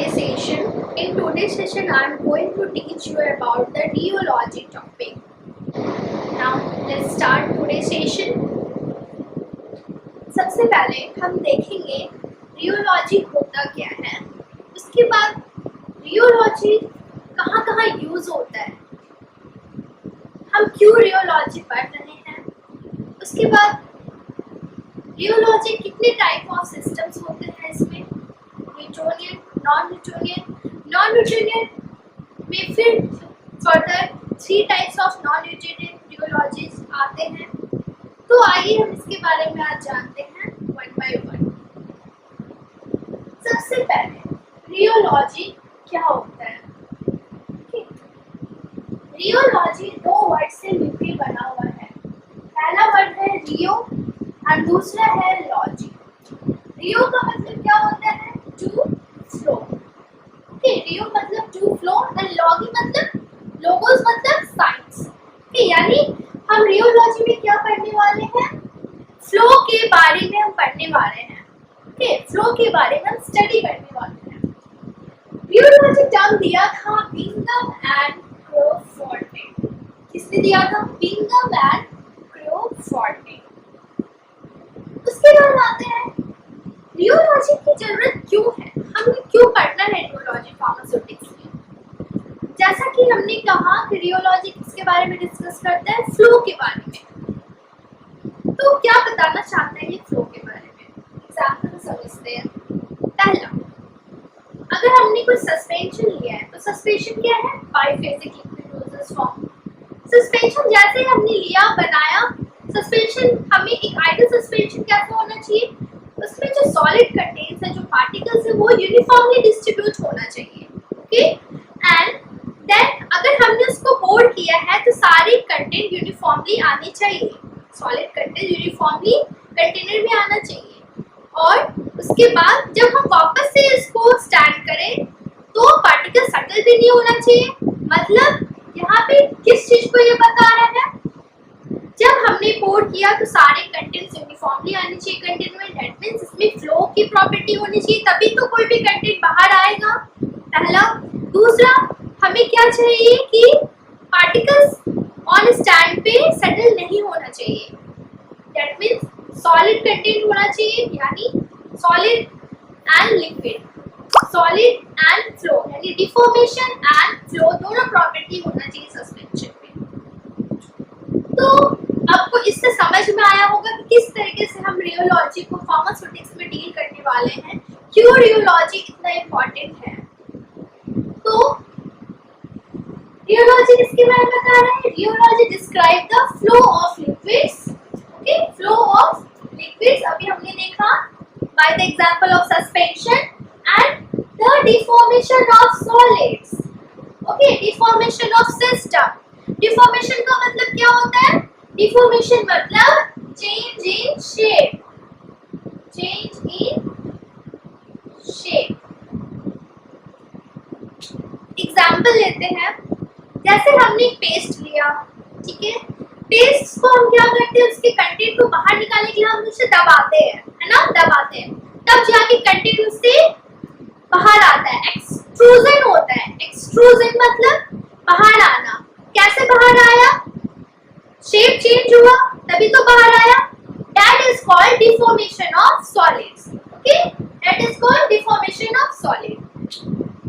today's session. In today's session, I'm going to teach you about the rheology topic. Now, let's start today's session. सबसे पहले हम देखेंगे rheology होता क्या है, उसके बाद रियोलॉजी कहाँ कहाँ यूज होता है, हम क्यों रियोलॉजी पढ़ रहे हैं, उसके बाद रियोलॉजी कितने टाइप ऑफ सिस्टम्स होते हैं इसमें, न्यूटोनियन, नॉन न्यूटोनियन में फिर further 3 types of non Newtonian rheologies आते हैं। तो आइए हम इसके बारे में आज जानते हैं वन बाय वन। सबसे पहले रियोलॉजी क्या होता है। रियोलॉजी 2 वर्ड से मिलकर बना हुआ है। पहला वर्ड है रियो और दूसरा है लॉजी। रियो का मतलब क्या होता है, टू फ्लो। ओके, रियो मतलब टू फ्लो एंड लॉगी मतलब लोगोस मतलब साइंस। ओके, यानी हम रियोलॉजी में क्या पढ़ने वाले हैं, फ्लो के बारे में हम पढ़ने वाले हैं। ओके, फ्लो के बारे में हम स्टडी करने वाले हैं। रियोलॉजी टर्म दिया था बिंघम एंड क्रोफोर्ड। किसने दिया था, बिंघम एंड क्रोफोर्ड। उसके बाद आते हैं रियोलॉजी की जरूरत क्यों है, हमें क्यों पढ़ना है रियोलॉजी फार्मास्यूटिक्स में। जैसा कि हमने कहा कि रियोलॉजी किसके बारे में डिस्कस करता है, फ्लो के बारे में। तो क्या बताना चाहते हैं ये फ्लो के बारे में, एग्जाम्पल समझते हैं। पहला, अगर हमने कोई सस्पेंशन लिया है तो सस्पेंशन क्या है, बाइफेजिक लिक्विड रोजेस फॉर्म। सस्पेंशन जैसे हमने लिया बनाया, सस्पेंशन हमें एक आइडियल सस्पेंशन कैसा होना चाहिए, उसमें जो सॉलिड कंटेंट्स है, जो पार्टिकल्स है, वो यूनिफॉर्मली डिस्ट्रीब्यूट होना चाहिए। ओके, एंड देन अगर हमने उसको पोर किया है तो सारे कंटेंट यूनिफॉर्मली आने चाहिए, सॉलिड कंटेंट यूनिफॉर्मली कंटेनर में आना चाहिए। और उसके बाद जब हम वापस से इसको स्टैंड करें तो पार्टिकल सटल भी नहीं होना चाहिए। मतलब यहाँ पे किस चीज को ये बता रहा है, जब हमने पोर किया तो सारे कंटेंट्स यूनिफॉर्मली आने चाहिए कंटेनर में। दैट मींस इसमें फ्लो की प्रॉपर्टी होनी चाहिए, तभी तो कोई भी कंटेंट बाहर आएगा, पहला। दूसरा, हमें क्या चाहिए कि पार्टिकल्स ऑन स्टैंड पे सेटल नहीं होना चाहिए। दैट मींस सॉलिड कंटेंट होना चाहिए, यानी solid and liquid, solid and flow, यानी डिफॉर्मेशन एंड फ्लो दोनों प्रॉपर्टी होना चाहिए सस्पेंशन में। तो आपको इससे समझ में आया होगा कि किस तरीके से हम रियोलॉजी को फार्मास्यूटिक्स में डील करने वाले हैं, क्यों रियोलॉजी इतना इम्पोर्टेंट है। तो रियोलॉजी किसके बारे में बता रहे हैं, rheology describe the flow of liquids. Okay, flow of liquids अभी हमने देखा by the example of suspension and the deformation of solids. Okay, deformation of system. Deformation का मतलब क्या होता है, डिफॉर्मेशन मतलब change in shape, change in shape. Example लेते हैं, जैसे हमने पेस्ट लिया, ठीक है, पेस्ट को हम क्या करते हैं, उसके कंटेंट को बाहर निकालने के लिए हम उसे दबाते हैं, है ना, दबाते हैं, तब जाके कंटेंट उससे बाहर आता है, एक्सट्रूजन होता है। एक्सट्रूजन मतलब बाहर आना। कैसे बाहर आया, शेप चेंज हुआ तभी तो बाहर आया। That is called deformation of solids. Okay, that is called deformation of solid.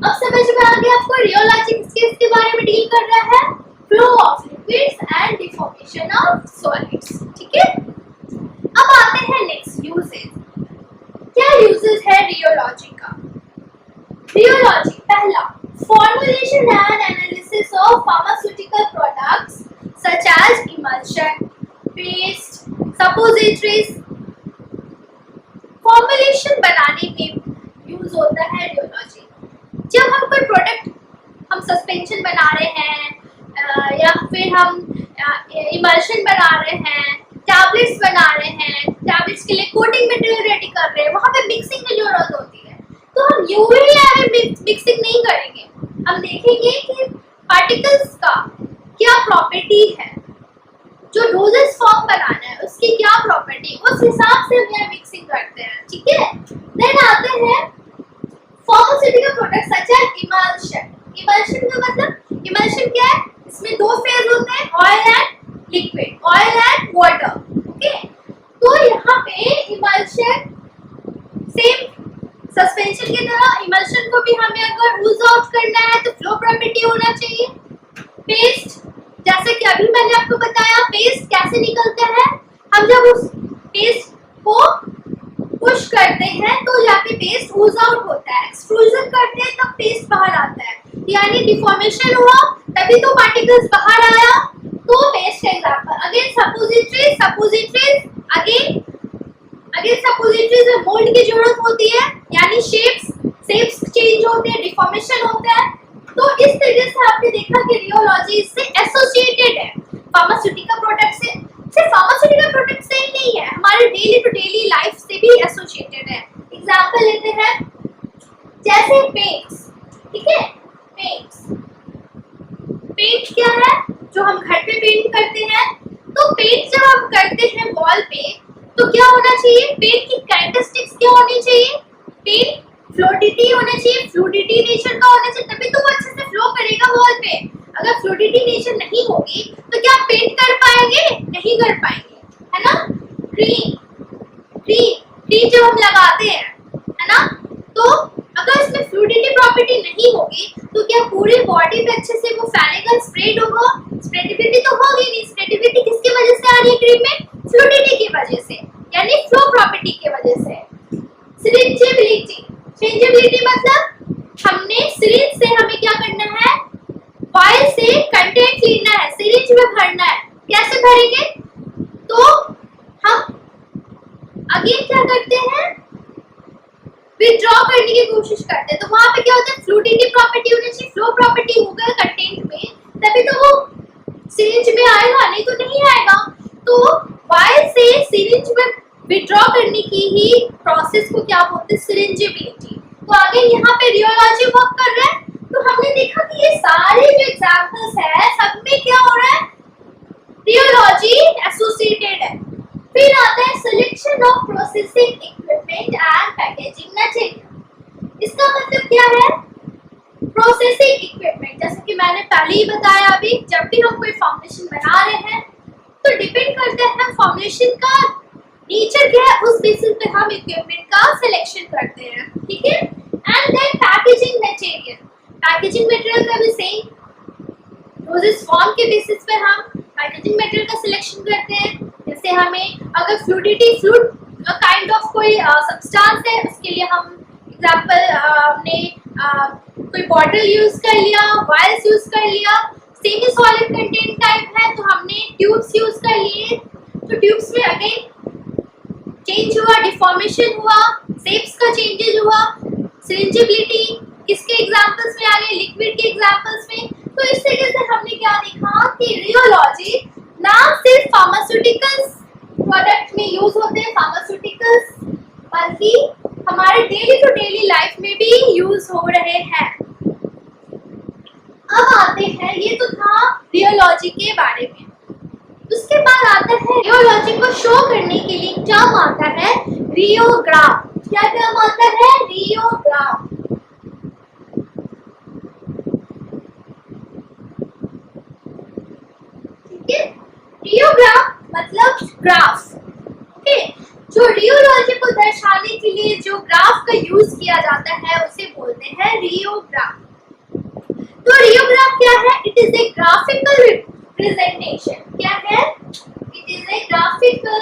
अब समझ में आ गया आपको रियोलॉजी किसके बारे में डील कर रहा है, flow of liquids and deformation of solids. ठीक है, अब आते हैं नेक्स्ट यूजेस। क्या यूजेस है रियोलॉजी का। रियोलॉजी, पहला, formulation and analysis of pharmaceutical products such as emulsion, paste, suppositories। Formulation बनाने में यूज होता है रियोलॉजी। जब हम कोई प्रोडक्ट, हम सस्पेंशन बना रहे हैं या फिर हम इमल्शन बना रहे हैं, टैबलेट्स बना रहे हैं, टैबलेट्स के लिए कोटिंग मटेरियल रेडी कर रहे हैं, वहां पे मिक्सिंग की जरूरत होती है। तो हम यूवी मिक्सिंग नहीं करेंगे, हम देखेंगे कि पार्टिकल्स का क्या प्रॉपर्टी है, जो डोजेस फॉर्म बनाना है उसकी क्या प्रॉपर्टी, उस हिसाब से हम यहाँ मिक्सिंग करते हैं। ठीक है, देन आते हैं form pharmaceutical product such as emulsion. Emulsion का मतलब, इमल्शन क्या है, इसमें दो फेज होते हैं, oil and liquid, oil and water. Okay, तो यहाँ पे इमल्शन सेम सस्पेंशन की तरह, इमल्शन को भी हमें अगर यूज आउट करना है तो फ्लो प्रॉपर्टी होना चाहिए। पेस्ट, जैसे कि अभी मैंने आपको बताया, पेस्ट कैसे निकलता है, हम जब उस पेस्ट को पुश करते हैं तो जाके पेस्ट यूज आउट होता है, एक्सट्रूजन करते हैं तब पेस्ट बाहर आता है, यानी डिफॉर्मेशन हुआ तभी तो पार्टिकल्स बाहर आया। तो पेस्ट का example again suppositories, suppositories again suppositories में मोल्ड की जरूरत होती है, यानी शेप्स चेंज होते हैं, डिफॉर्मेशन होता है। तो इस तरीके से आपने देखा कि रियोलॉजी इससे एसोसिएटेड है, फार्मास्यूटिकल प्रोडक्ट से। सिर्फ फार्मास्यूटिकल प्रोडक्ट से ही नहीं है, हमारे डेली टू डेली लाइफ से भी एसोसिएटेड है। एग्जांपल लेते हैं, जैसे पेंट्स, ठीक है, पेंट क्या है, जो हम घर पे पेंट करते हैं। तो पेंट जब हम करते हैं वॉल पे तो क्या होना चाहिए, पेंट की कैरेक्टरिस्टिक्स क्या होनी चाहिए, पेंट फ्लूइडिटी होना चाहिए, फ्लूइडिटी नेचर का होना चाहिए, तभी तो वो अच्छे से फ्लो करेगा वॉल पे। अगर फ्लूइडिटी नेचर नहीं होगी तो क्या पेंट कर पाएंगे, नहीं कर पाएंगे, है ना। क्रीम जब हम लगाते हैं, है ना, तो अगर इसमें फ्लूइडिटी प्रॉपर्टी नहीं होगी तो क्या पूरी बॉडी पे अच्छे से वो फैलेगा, स्प्रेड होगा, स्प्रेडेबिलिटी तो होगी नहीं। स्प्रेडेबिलिटी किसकी वजह से आ रही है क्रीम में, फ्लूइडिटी की वजह से, यानी फ्लो प्रॉपर्टी की वजह से। सिरिंजेबिलिटी मतलब हमने सिरिंज से हमें क्या करना है, वायल से कंटेंट लेना है, सिरिंज में भरना है। कैसे भरेंगे, तो हम अगेन क्या करते हैं, विथड्रॉ करने की कोशिश करते हैं। तो वहां पे क्या होता है, फ्लूइडिटी प्रॉपर्टी होनी चाहिए, फ्लो प्रॉपर्टी होगा कंटेंट में, तभी तो वो सिरिंज में आएगा, नहीं तो नहीं आएगा। तो वायल से सिरिंज में विथड्रॉ करने की ही प्रोसेस को क्या बोलते हैं, सिरिंजेबिलिटी। तो आगे यहाँ पे रियोलॉजी वर्क कर रहा है। तो हमने देखा कि ये सारे जो एग्जांपल्स है सब में क्या हो रहा है, रियोलॉजी एसोसिएटेड है। फिर आता है selection of processing equipment and packaging material. इसका मतलब क्या है, प्रोसेसिंग इक्विपमेंट, जैसे कि मैंने पहले ही बताया, अभी जब भी हम कोई फॉर्मुलेशन बना रहे हैं तो डिपेंड करता है हम फॉर्मुलेशन का नेचर क्या है, उस बेसिस पे हम इक्विपमेंट का सिलेक्शन करते हैं, ठीक है। And then packaging material, packaging material का भी सेम डोजेस फॉर्म के बेसिस पे हम पैकेजिंग मटेरियल का सिलेक्शन करते हैं। जैसे हमें अगर फ्लूइड काइंड ऑफ कोई सब्सटेंस है, उसके लिए हम एग्जांपल हमने कोई बॉटल यूज कर लिया, वायल्स यूज कर लिया, सेमी सॉलिड कंटेंट टाइप है तो हमने ट्यूब्स यूज कर लिए। तो ट्यूब्स में अगेन चेंज हुआ, डिफॉर्मेशन हुआ, शेप्स का चेंजेस हुआ। सिरिंजेबिलिटी किसके एग्जांपल्स में आ गए, लिक्विड के एग्जांपल्स में। तो इस तरीके से हमने क्या देखा कि रियोलॉजी ना सिर्फ फार्मास्यूटिकल्स प्रोडक्ट में यूज होते हैं, फार्मास्यूटिकल्स, बल्कि हमारे डेली टू डेली लाइफ में भी यूज हो रहे हैं। अब आते हैं, ये तो था रियोलॉजी के बारे में। उसके बाद आता है रियोलॉजी को शो करने के लिए टर्म आता है रियोग्राफ। क्या टर्म आता है, रियोग्राफ। ठीक है, रियोग्राफ मतलब ग्राफ। ओके, जो रियोलॉजी को दर्शाने के लिए जो ग्राफ का यूज किया जाता है उसे बोलते हैं रियोग्राफ। तो रियोग्राफ क्या है, it is a graphical representation. क्या है, it is a graphical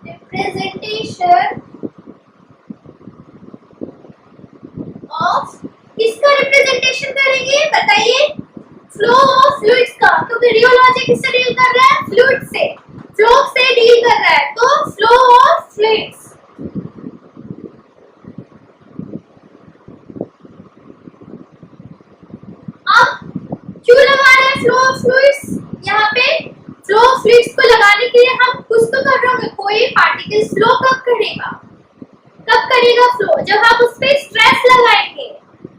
representation of, किसका रिप्रेजेंटेशन करेंगे बताइए, फ्लो ऑफ फ्लूइड्स का। क्योंकि रियोलॉजी किससे डील कर रहा है, फ्लूइड से, फ्लो से डील कर रहा है, तो फ्लो ऑफ फ्लूइड्स। अब क्यों लगा रहे हैं फ्लो ऑफ फ्लूइड्स, यहाँ पे फ्लो ऑफ फ्लूइड्स को लगाने के लिए हम कुछ तो कर रहे होंगे, कोई पार्टिकल फ्लो कब करेगा, कब करेगा फ्लो, जब हम उस पर स्ट्रेस लगाएंगे।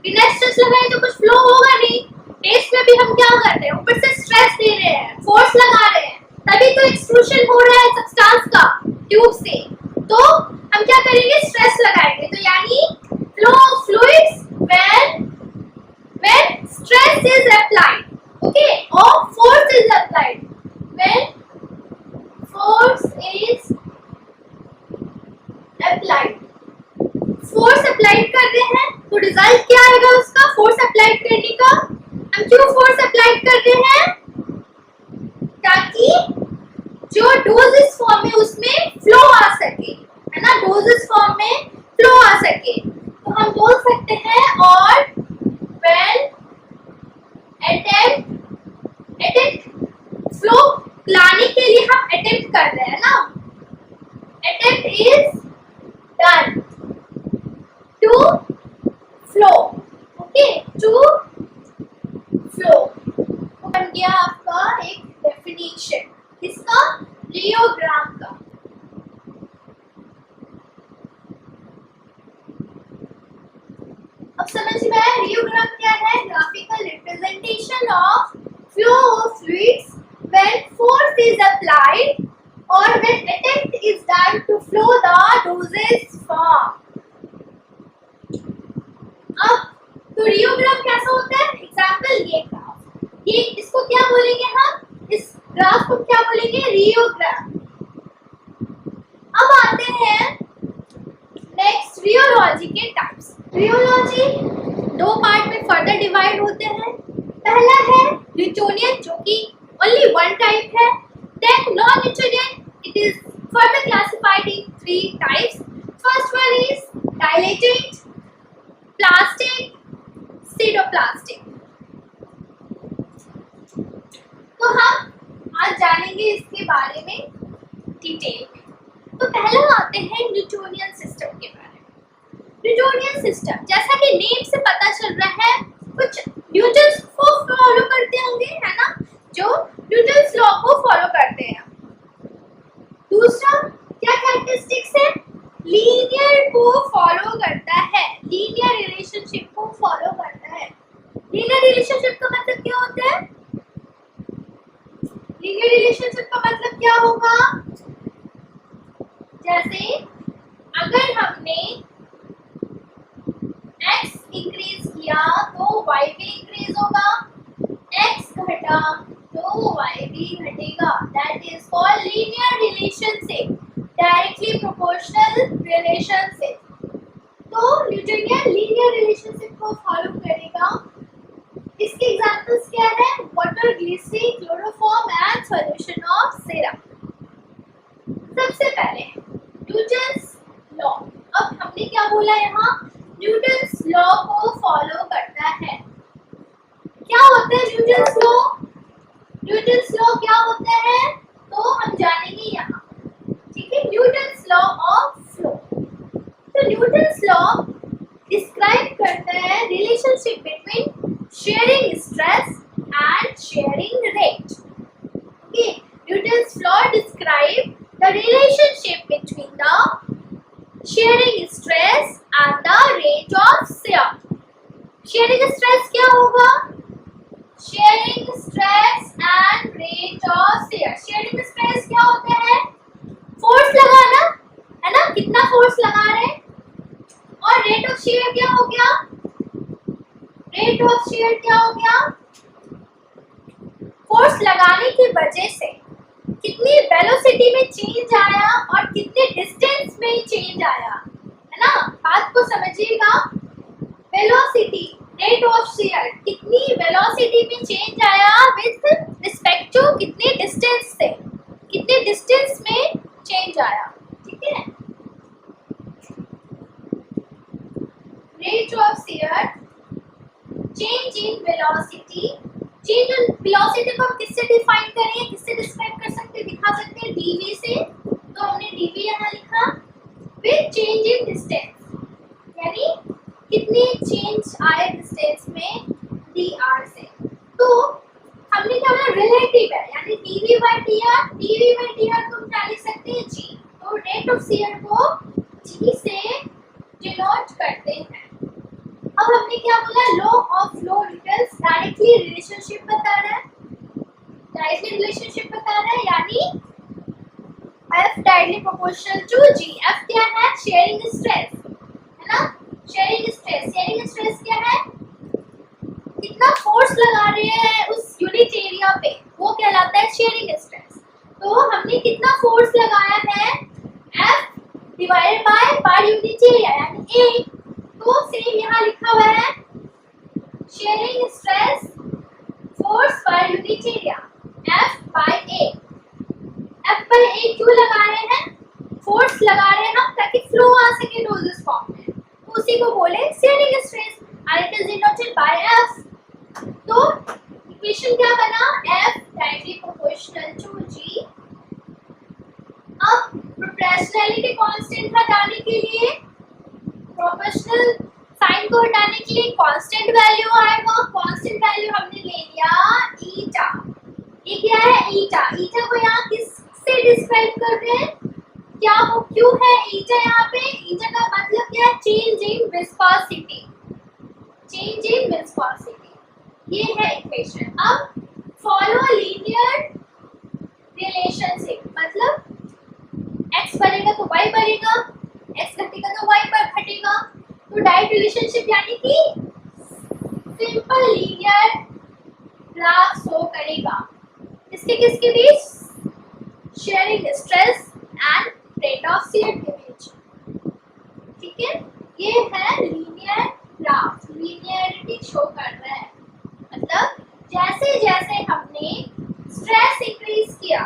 बिना स्ट्रेस लगाए तो कुछ फ्लो होगा नहीं। टेस्ट में भी हम क्या कर रहे हैं, ऊपर से स्ट्रेस दे रहे हैं, फोर्स लगा रहे हैं, तभी तो मोशन हो रहा है सब्सटेंस का ट्यूब से, तो हम क्या करेंगे, स्ट्रेस लगाएंगे। तो यानी flow of fluids when stress is applied, okay, or force is applied, when force is applied, force apply कर रहे हैं तो रिजल्ट क्या आएगा उसका, फोर्स अप्लाई करने का। हम क्यों फोर्स अप्लाई कर रहे हैं, ताकि जो डोज इस फॉर्म में उसमें फ्लो आ सके, है ना, डोज इस फॉर्म में फ्लो आ सके। तो हम बोल सकते हैं, और व्हेन अटेम्प्ट फ्लो लाने के लिए हम अटेम्प्ट कर रहे हैं ना, attempt is done to flow, okay, to flow. बन गया आपका एक डेफिनेशन किसका, रियोग्राम का। अब समझ में आया रियोग्राम क्या है, graphical representation of flow of fluids when force is applied और when attempt is done to flow the dosage form. अब तो रियोग्राम कैसा होता है, एग्जांपल ये ग्राफ, ये इसको क्या बोलेंगे हम, इस ग्राफ को क्या बोलेंगे, रियोग्राम। अब आते हैं नेक्स्ट रियोलॉजी के टाइप्स। रियोलॉजी दो पार्ट में फर्दर डिवाइड होते हैं। पहला है न्यूटोनियन जो कि ओनली वन टाइप है। Then non Newtonian, it is further classified in 3 types. First one is dilated, plastic, pseudoplastic. तो हम आज जानेंगे इसके बारे में डिटेल में। तो पहला आते हैं न्यूटोनियन सिस्टम के बारे में। न्यूटोनियन सिस्टम जैसा कि नेम से पता चल रहा है, कुछ न्यूटन्स को फॉलो करते होंगे, है ना, जो न्यूटन्स लॉ को फॉलो करते हैं। दूसरा क्या कैरेक्टरिस्टिक्स है, लीनियर को फॉलो करता है, लीनियर रिलेशनशिप को फॉलो करता है। लीनियर रिलेशनशिप का मतलब क्या होता है, लीनियर रिलेशनशिप का मतलब क्या होगा, जैसे अगर हमने x इंक्रीज किया तो y भी इंक्रीज होगा, x घटा तो y भी घटेगा। That is called linear relationship, directly proportional relationship. तो न्यूटोनियन लीनियर रिलेशनशिप को फॉलो करेगा। इसके एग्जांपल्स क्या है, water, glycerin, chloroform and solution of syrup. सबसे पहले न्यूटन्स लॉ। अब हमने क्या बोला यहाँ, न्यूटन्स लॉ को फॉलो करता है। क्या होता है न्यूटन्स लॉ, न्यूटन्स लॉ क्या होता है तो हम जानेंगे यहाँ, ठीक है। न्यूटन्स लॉ ऑफ फ्लो, तो न्यूटन्स लॉ डिस्क्राइब करता है relationship between sharing stress and sharing rate. Okay, Newton's law describe the relationship between the sharing stress and the rate of share. Sharing stress क्या होगा, sharing stress and rate of share. Sharing stress क्या होता है, force लगाना, है ना, कितना force लगा रहे हैं, और रेट ऑफ शेयर क्या हो गया, रेट ऑफ शेयर क्या हो गया, फोर्स लगाने की वजह से कितनी वेलोसिटी में चेंज आया और कितने डिस्टेंस में चेंज आया, है ना, बात को समझिएगा। वेलोसिटी, रेट ऑफ शेयर, कितनी वेलोसिटी में चेंज आया विद रिस्पेक्ट टू कितने डिस्टेंस से, कितने डिस्टेंस में चेंज आया, ठीक है। Rate of share, change in velocity, change in velocity को हम किससे डिफाइन करें, किससे डिस्क्राइब कर सकते हैं, दिखा सकते हैं dv से। तो हमने dv यहाँ लिखा विद चेंज इन डिस्टेंस, यानी कितने चेंज आए डिस्टेंस में dr से। तो हमने क्या बोला, रिलेटिव है, यानी dv by dr को हम क्या लिख सकते हैं, g। तो रेट ऑफ शेयर को g से डिनोट करते हैं। अब हमने क्या बोला, law of flow Newton's directly relationship बता रहा है, डायरेक्टली रिलेशनशिप बता रहा है, यानी F directly proportional to G। F क्या है? शेयरिंग स्ट्रेस, है ना? शेयरिंग स्ट्रेस क्या है? कितना फोर्स लगा रहे हैं उस यूनिट एरिया पे, वो कहलाता है शेयरिंग स्ट्रेस। तो हमने कितना फोर्स लगाया है? F divided by per unit area यानी A। तो सेम यहाँ लिखा हुआ है shearing stress force per unit area F by A। F by A क्यों लगा रहे हैं? फोर्स लगा रहे हैं हम ताकि फ्लो आ सके नोजस फॉर्म में, तो उसी को बोले शेयरिंग स्ट्रेस और it is denoted by F। तो इक्वेशन क्या बना? F directly proportional to G। अब प्रोपोर्शनैलिटी कांस्टेंट हटाने के लिए, प्रोपोर्शनल साइन को हटाने के लिए कांस्टेंट वैल्यू आएगा। कांस्टेंट वैल्यू हमने ले लिया ईटा। ये क्या है? ईटा। ईटा को यहाँ किससे डिस्क्राइब कर रहे हैं? क्या हो क्यों है ईटा यहाँ पे? ईटा का मतलब क्या है? Change in viscosity. Change in viscosity, ये है इक्वेशन। अब फॉलो लीनियर रिलेशनशिप, मतलब x बढ़ेगा तो y बढ़ेगा, x घटेगा तो y पर घटेगा। तो डायरेक्ट रिलेशनशिप यानी कि सिंपल लीनियर ग्राफ शो करेगा किसके बीच? Shearing stress and rate of shear के बीच। ठीक है, ये है लीनियर ग्राफ, लीनियरिटी शो कर रहा है। मतलब जैसे जैसे हमने स्ट्रेस इंक्रीज किया,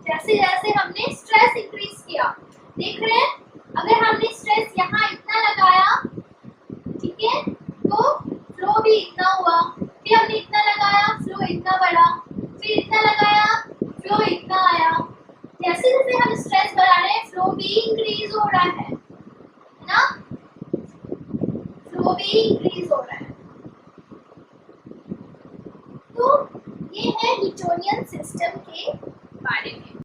जैसे जैसे हमने स्ट्रेस इंक्रीज किया, देख रहे हैं अगर हमने स्ट्रेस यहाँ इतना लगाया, ठीक है, तो फ्लो भी इतना हुआ, फिर हमने इतना लगाया, फ्लो इतना बढ़ा, फिर इतना लगाया, फ्लो इतना आया। जैसे जैसे हम स्ट्रेस बढ़ा रहे हैं फ्लो भी इंक्रीज हो रहा है ना? फ्लो भी इंक्रीज हो रहा है। तो ये है न्यूटोनियन सिस्टम के बारे में।